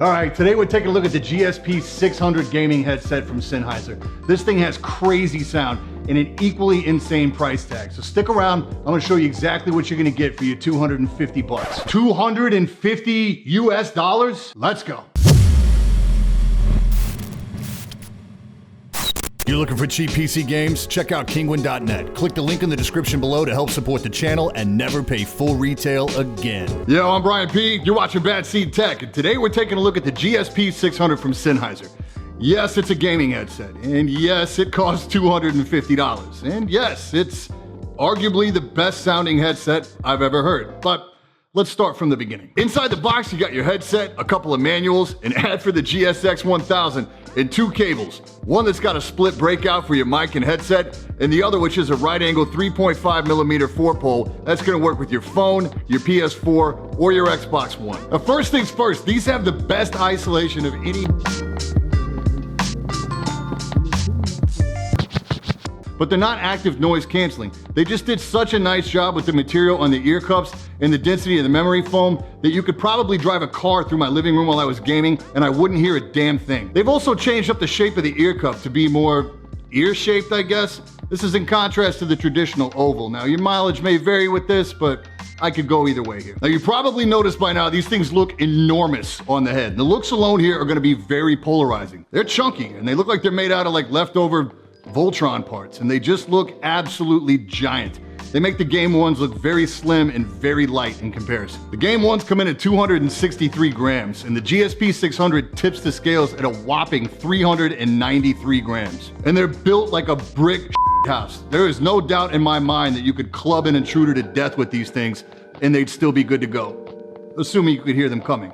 All right, today we're taking a look at the GSP 600 gaming headset from Sennheiser. This thing has crazy sound and an equally insane price tag. So stick around, I'm gonna show you exactly what you're gonna get for your 250 bucks. 250 US dollars? Let's go. You're looking for cheap PC games? Check out kingwin.net. Click the link in the description below to help support the channel and never pay full retail again. Yo, I'm Brian P. You're watching Bad Seed Tech, and today we're taking a look at the GSP 600 from Sennheiser. Yes, it's a gaming headset, and yes, it costs $250, and yes, it's arguably the best sounding headset I've ever heard, but let's start from the beginning. Inside the box, you got your headset, a couple of manuals, an ad for the GSX 1000, and two cables. One that's got a split breakout for your mic and headset, and the other which is a right angle 3.5 millimeter 4-pole that's gonna work with your phone, your PS4, or your Xbox One. Now, first things first, these have the best isolation of any. But they're not active noise canceling. They just did such a nice job with the material on the ear cups and the density of the memory foam that you could probably drive a car through my living room while I was gaming and I wouldn't hear a damn thing. They've also changed up the shape of the ear cup to be more ear-shaped, I guess. This is in contrast to the traditional oval. Now, your mileage may vary with this, but I could go either way here. Now, you probably noticed by now these things look enormous on the head. The looks alone here are gonna be very polarizing. They're chunky and they look like they're made out of like leftover Voltron parts, and they just look absolutely giant. They make the Game Ones look very slim and very light in comparison. The Game Ones come in at 263 grams, and the GSP 600 tips the scales at a whopping 393 grams. And they're built like a brick house. There is no doubt in my mind that you could club an intruder to death with these things, and they'd still be good to go. Assuming you could hear them coming,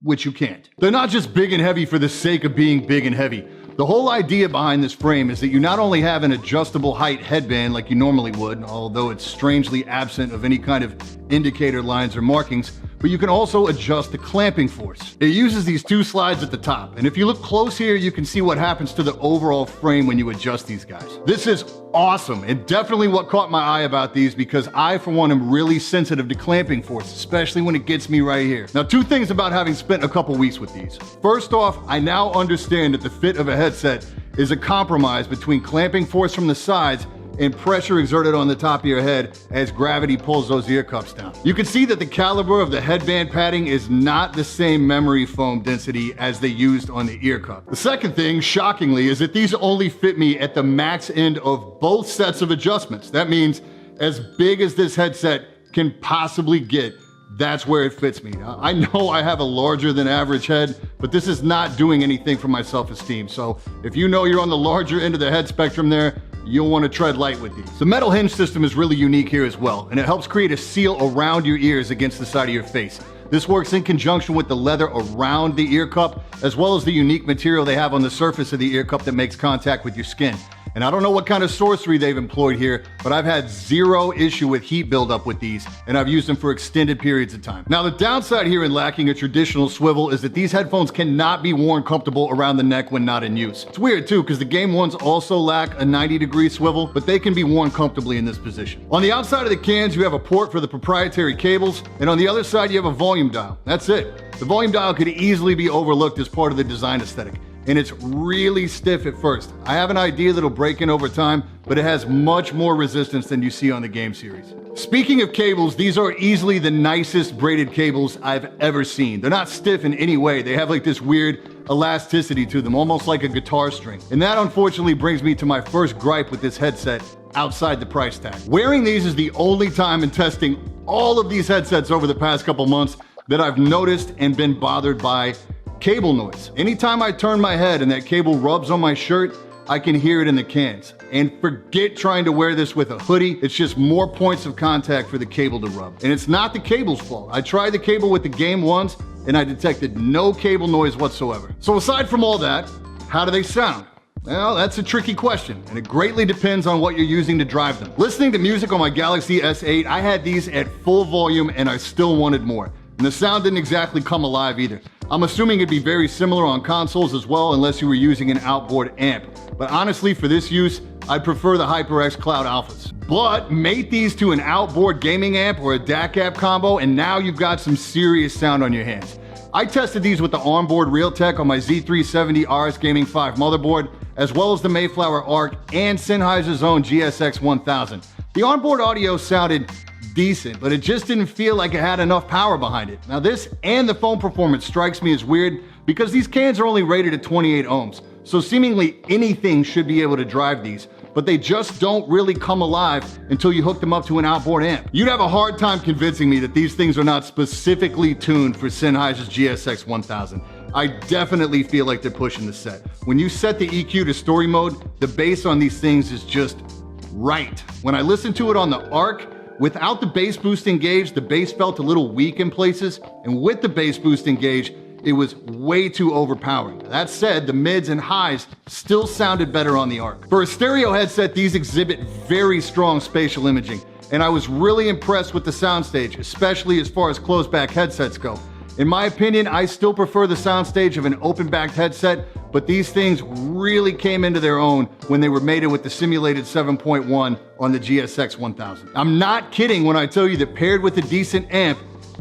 which you can't. They're not just big and heavy for the sake of being big and heavy. The whole idea behind this frame is that you not only have an adjustable height headband like you normally would, although it's strangely absent of any kind of indicator lines or markings, but you can also adjust the clamping force. It uses these two slides at the top, and if you look close here, you can see what happens to the overall frame when you adjust these guys. This is awesome, and definitely what caught my eye about these, because I, for one, am really sensitive to clamping force, especially when it gets me right here. Now, two things about having spent a couple weeks with these. First off, I now understand that the fit of a headset is a compromise between clamping force from the sides and pressure exerted on the top of your head as gravity pulls those ear cups down. You can see that the caliber of the headband padding is not the same memory foam density as they used on the ear cup. The second thing, shockingly, is that these only fit me at the max end of both sets of adjustments. That means as big as this headset can possibly get, that's where it fits me. Now, I know I have a larger than average head, but this is not doing anything for my self-esteem. So if you know you're on the larger end of the head spectrum there, you'll want to tread light with these. The metal hinge system is really unique here as well, and it helps create a seal around your ears against the side of your face. This works in conjunction with the leather around the ear cup, as well as the unique material they have on the surface of the ear cup that makes contact with your skin. And I don't know what kind of sorcery they've employed here, but I've had zero issue with heat buildup with these, and I've used them for extended periods of time. Now, the downside here in lacking a traditional swivel is that these headphones cannot be worn comfortable around the neck when not in use. It's weird too, because the Game Ones also lack a 90-degree swivel, but they can be worn comfortably in this position. On the outside of the cans, you have a port for the proprietary cables, and on the other side, you have a volume dial. That's it. The volume dial could easily be overlooked as part of the design aesthetic, and it's really stiff at first. I have an idea that'll break in over time, but it has much more resistance than you see on the game series. Speaking of cables, these are easily the nicest braided cables I've ever seen. They're not stiff in any way. They have like this weird elasticity to them, almost like a guitar string. And that unfortunately brings me to my first gripe with this headset outside the price tag. Wearing these is the only time in testing all of these headsets over the past couple months that I've noticed and been bothered by cable noise. Anytime I turn my head and that cable rubs on my shirt, I can hear it in the cans. And forget trying to wear this with a hoodie. It's just more points of contact for the cable to rub. And it's not the cable's fault. I tried the cable with the Game Ones and I detected no cable noise whatsoever. So aside from all that, how do they sound? Well, that's a tricky question, and it greatly depends on what you're using to drive them. Listening to music on my Galaxy S8, I had these at full volume and I still wanted more. And the sound didn't exactly come alive either. I'm assuming it'd be very similar on consoles as well, unless you were using an outboard amp. But honestly, for this use, I'd prefer the HyperX Cloud Alphas. But mate these to an outboard gaming amp or a DAC amp combo, and now you've got some serious sound on your hands. I tested these with the onboard Realtek on my Z370 RS Gaming 5 motherboard, as well as the Mayflower ARC and Sennheiser's own GSX 1000. The onboard audio sounded decent, but it just didn't feel like it had enough power behind it. Now this and the foam performance strikes me as weird because these cans are only rated at 28 ohms, so seemingly anything should be able to drive these, but they just don't really come alive until you hook them up to an outboard amp. You'd have a hard time convincing me that these things are not specifically tuned for Sennheiser's GSX 1000. I definitely feel like they're pushing the set. When you set the EQ to story mode, the bass on these things is just right. When I listened to it on the ARC, without the bass boost engaged, the bass felt a little weak in places, and with the bass boost engaged, it was way too overpowering. That said, the mids and highs still sounded better on the ARC. For a stereo headset, these exhibit very strong spatial imaging, and I was really impressed with the soundstage, especially as far as closed-back headsets go. In my opinion, I still prefer the soundstage of an open-backed headset, but these things really came into their own when they were mated with the simulated 7.1 on the GSX 1000. I'm not kidding when I tell you that paired with a decent amp,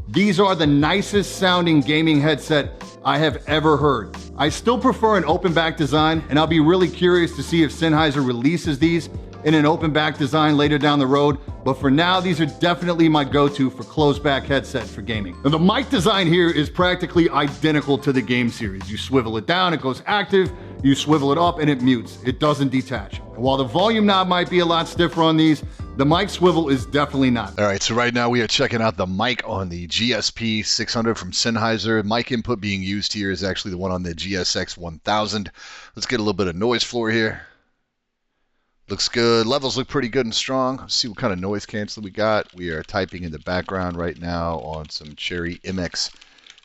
these are the nicest sounding gaming headset I have ever heard. I still prefer an open back design, and I'll be really curious to see if Sennheiser releases these in an open back design later down the road, but for now, these are definitely my go-to for closed back headset for gaming. Now, the mic design here is practically identical to the game series. You swivel it down, it goes active, you swivel it up and it mutes. It doesn't detach. And while the volume knob might be a lot stiffer on these, the mic swivel is definitely not. All right, so right now we are checking out the mic on the GSP 600 from Sennheiser. Mic input being used here is actually the one on the GSX 1000. Let's get a little bit of noise floor here. Looks good. Levels look pretty good and strong. Let's see what kind of noise cancel we got. We are typing in the background right now on some Cherry MX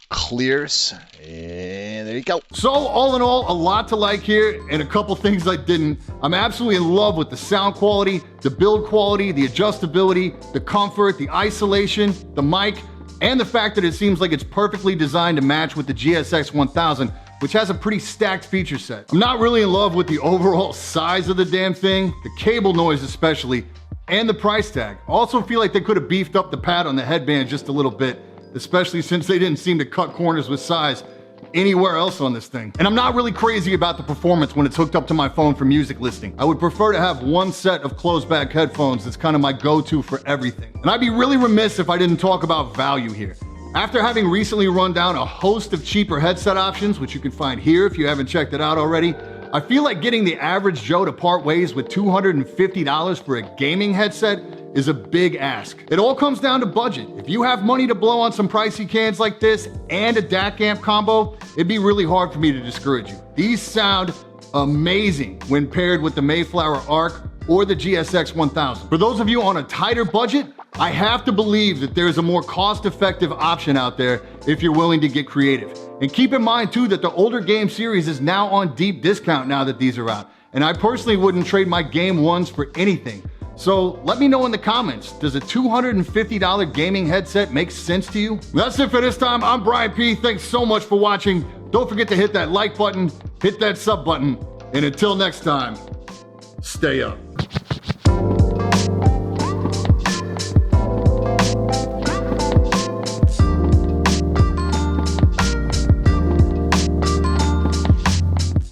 clears, and there you go. So all in all, a lot to like here and a couple things I didn't. I'm absolutely in love with the sound quality, the build quality, the adjustability, the comfort, the isolation, the mic, and the fact that it seems like it's perfectly designed to match with the GSX 1000, which has a pretty stacked feature set. I'm not really in love with the overall size of the damn thing, the cable noise especially, and the price tag. I also feel like they could have beefed up the pad on the headband just a little bit, especially since they didn't seem to cut corners with size anywhere else on this thing. And I'm not really crazy about the performance when it's hooked up to my phone for music listening. I would prefer to have one set of closed back headphones that's kind of my go-to for everything. And I'd be really remiss if I didn't talk about value here. After having recently run down a host of cheaper headset options, which you can find here if you haven't checked it out already, I feel like getting the average Joe to part ways with $250 for a gaming headset is a big ask. It all comes down to budget. If you have money to blow on some pricey cans like this and a DAC amp combo, it'd be really hard for me to discourage you. These sound amazing when paired with the Mayflower ARC or the GSX 1000. For those of you on a tighter budget, I have to believe that there's a more cost-effective option out there if you're willing to get creative. And keep in mind too that the older game series is now on deep discount now that these are out. And I personally wouldn't trade my game ones for anything. So let me know in the comments, does a $250 gaming headset make sense to you? That's it for this time. I'm Brian P. Thanks so much for watching. Don't forget to hit that like button, hit that sub button, and until next time, stay up.